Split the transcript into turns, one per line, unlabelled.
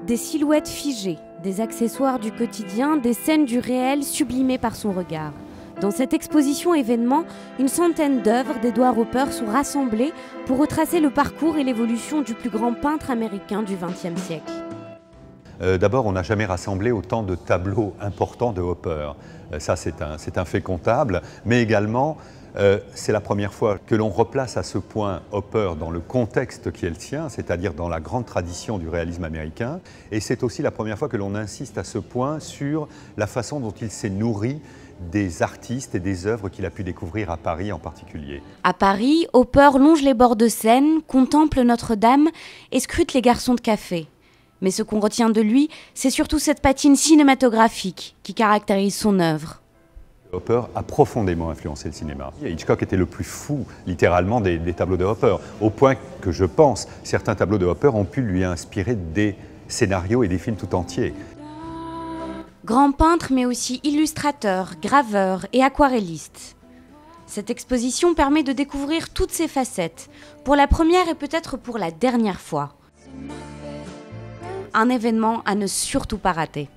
Des silhouettes figées, des accessoires du quotidien, des scènes du réel sublimées par son regard. Dans cette exposition événement, une centaine d'œuvres d'Edward Hopper sont rassemblées pour retracer le parcours et l'évolution du plus grand peintre américain du XXe siècle.
D'abord, on n'a jamais rassemblé autant de tableaux importants de Hopper. Ça, c'est un fait comptable, mais également, c'est la première fois que l'on replace à ce point Hopper dans le contexte qui est le sien, c'est-à-dire dans la grande tradition du réalisme américain. Et c'est aussi la première fois que l'on insiste à ce point sur la façon dont il s'est nourri des artistes et des œuvres qu'il a pu découvrir à Paris en particulier.
À Paris, Hopper longe les bords de Seine, contemple Notre-Dame et scrute les garçons de café. Mais ce qu'on retient de lui, c'est surtout cette patine cinématographique qui caractérise son œuvre.
Hopper a profondément influencé le cinéma. Hitchcock était le plus fou, littéralement, des tableaux de Hopper, au point que je pense certains tableaux de Hopper ont pu lui inspirer des scénarios et des films tout entiers.
Grand peintre, mais aussi illustrateur, graveur et aquarelliste. Cette exposition permet de découvrir toutes ses facettes, pour la première et peut-être pour la dernière fois. Un événement à ne surtout pas rater.